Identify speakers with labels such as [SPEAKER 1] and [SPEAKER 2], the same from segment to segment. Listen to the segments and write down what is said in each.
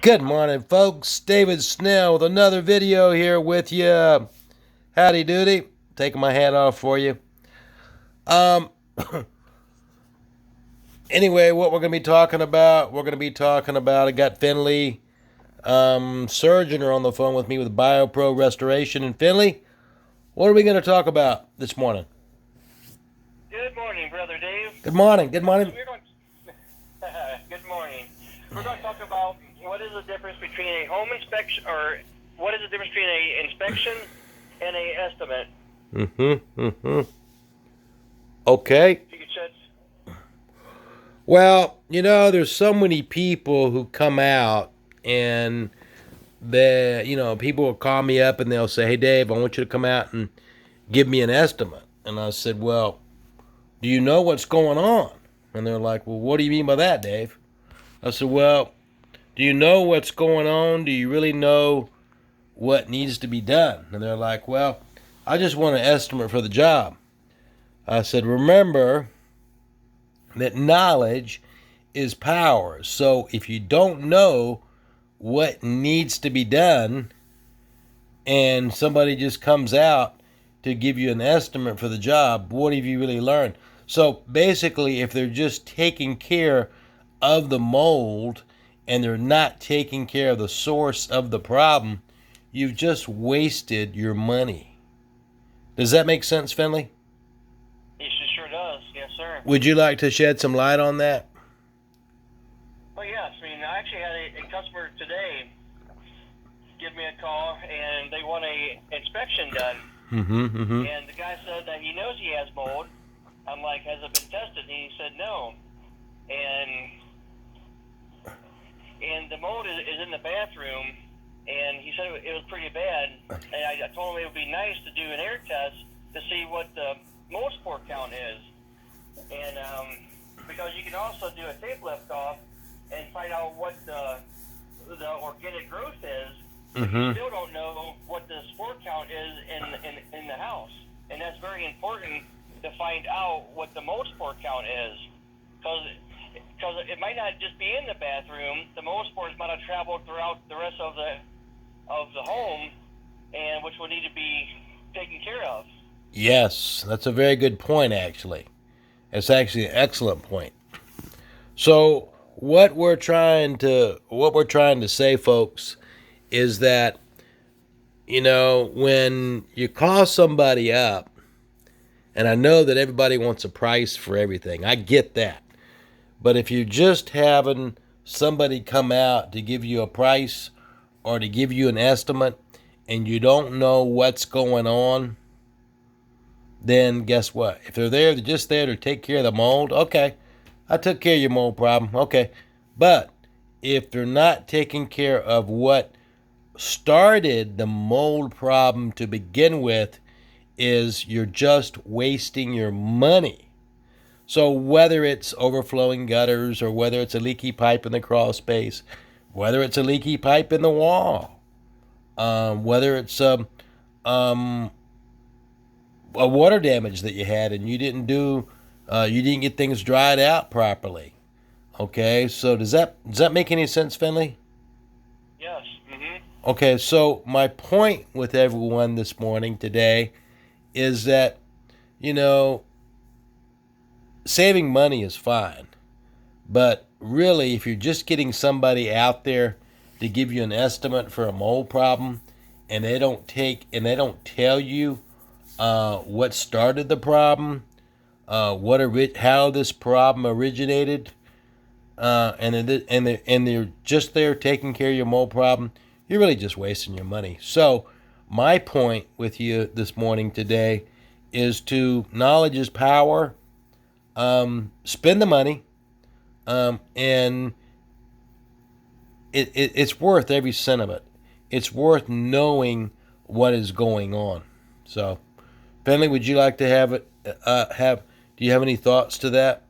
[SPEAKER 1] Good morning, folks. David Snell with another video here with you. Howdy doody. Taking my hat off for you. Um. Anyway, what we're going to be talking about, I got Finley Surgeon on the phone with me with BioPro Restoration. And Finley, what are we going to talk about this morning?
[SPEAKER 2] Good morning, Brother Dave.
[SPEAKER 1] Good morning. Good morning.
[SPEAKER 2] Good morning. We're going to talk about what is the difference between a home inspection, or what is the difference between a inspection and a estimate.
[SPEAKER 1] Okay.
[SPEAKER 2] If you could shed.
[SPEAKER 1] Well, there's so many people who come out and people will call me up and they'll say, "Hey, Dave, I want you to come out and give me an estimate." And I said, "Well, do you know what's going on?" And they're like, "Well, what do you mean by that, Dave?" I said, "Well, do you know what's going on? Do you really know what needs to be done?" And they're like, "Well, I just want an estimate for the job." I said, "Remember that knowledge is power. So if you don't know what needs to be done and somebody just comes out to give you an estimate for the job, what have you really learned?" So basically, if they're just taking care of the mold and they're not taking care of the source of the problem, you've just wasted your money. Does that make sense, Finley?
[SPEAKER 2] It sure does. Yes, sir.
[SPEAKER 1] Would you like to shed some light on that?
[SPEAKER 2] Well, yes. I mean, I actually had a customer today give me a call, and they want a inspection done. And the guy said that he knows he has mold. I'm like, "Has it been tested?" And he said no. And the mold is in the bathroom, and he said it was pretty bad. And I told him it would be nice to do an air test to see what the mold spore count is. And because you can also do a tape lift off and find out what the organic growth is, but you still don't know what the spore count is in the house. And that's very important to find out what the mold spore count is, because it might not just be in the bathroom. The mold spores might have traveled throughout the rest of the home, and which will need to be taken care of.
[SPEAKER 1] Yes, that's a very good point, actually. It's actually an excellent point. So what we're trying to say, folks, is that when you call somebody up, and I know that everybody wants a price for everything. I get that. But if you're just having somebody come out to give you a price or to give you an estimate and you don't know what's going on, then guess what? If they're just there to take care of the mold, okay, I took care of your mold problem, okay. But if they're not taking care of what started the mold problem to begin with, is you're just wasting your money. So whether it's overflowing gutters or whether it's a leaky pipe in the crawl space, whether it's a leaky pipe in the wall, whether it's um, a water damage that you had and you didn't get things dried out properly. Okay, so does that make any sense, Finley?
[SPEAKER 2] Yes.
[SPEAKER 1] Okay, so my point with everyone this morning today is that you know saving money is fine, but really, if you're just getting somebody out there to give you an estimate for a mold problem, and they don't tell you what started the problem, how this problem originated, and they're just there taking care of your mold problem, you're really just wasting your money. So, my point with you this morning today is to knowledge is power. Spend the money, and it's worth every cent of it. It's worth knowing what is going on. So, Finley, would you like to have it? Do you have any thoughts to that?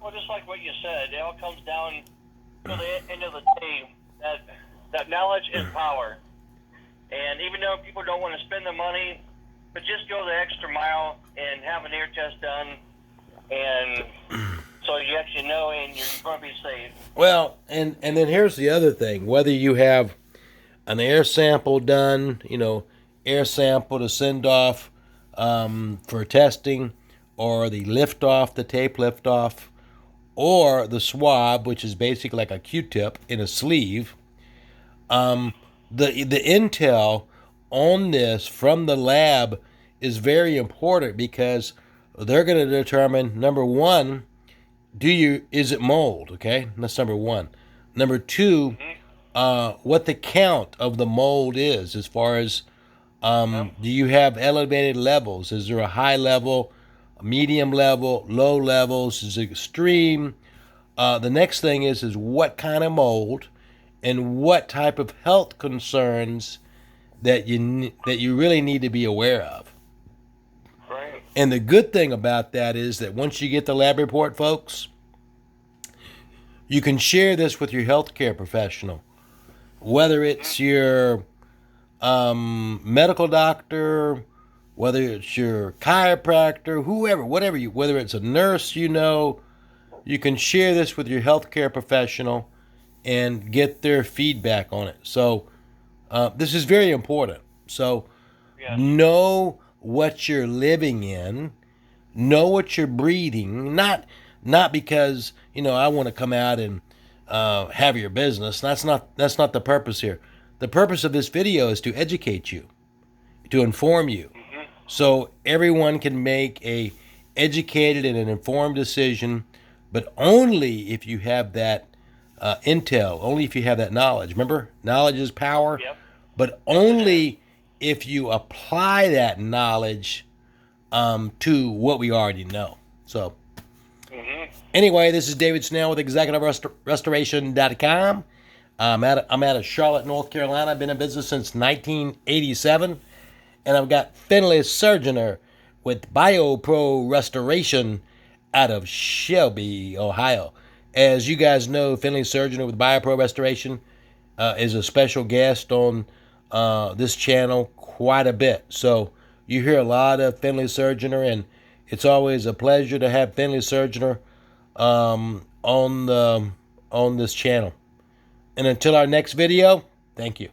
[SPEAKER 2] Well, just like what you said, it all comes down to the end of the day that knowledge is power. And even though people don't want to spend the money, but just go the extra mile and have an air test done and so you actually know and you're going to be safe.
[SPEAKER 1] Well, and then here's the other thing. Whether you have an air sample done, air sample to send off for testing, or the lift off, the tape lift off, or the swab, which is basically like a Q-tip in a sleeve, the intel on this from the lab is very important, because they're going to determine, number one, is it mold? Okay, that's number one. Number two, what the count of the mold is, as far as do you have elevated levels? Is there a high level, a medium level, low levels? Is it extreme? The next thing is what kind of mold, and what type of health concerns that you really need to be aware of.
[SPEAKER 2] Right.
[SPEAKER 1] And the good thing about that is that once you get the lab report, folks, you can share this with your healthcare professional, whether it's your medical doctor, whether it's your chiropractor, whoever, whether it's a nurse, you can share this with your healthcare professional and get their feedback on it. So this is very important. So know what you're living in, know what you're breathing, not because I want to come out and have your business. That's not the purpose here. The purpose of this video is to educate you, to inform you, so everyone can make a educated and an informed decision, but only if you have that intel, only if you have that knowledge. Remember, knowledge is power, but only if you apply that knowledge to what we already know. So anyway, this is David Snell with ExecutiveRestoration.com. I'm out of Charlotte, North Carolina. I've been in business since 1987. And I've got Finley Surgeoner with BioPro Restoration out of Shelby, Ohio. As you guys know, Finley Surgeoner with BioPro Restoration is a special guest on this channel quite a bit. So you hear a lot of Finley Surgeoner, and it's always a pleasure to have Finley Surgeoner on this channel. And until our next video, thank you.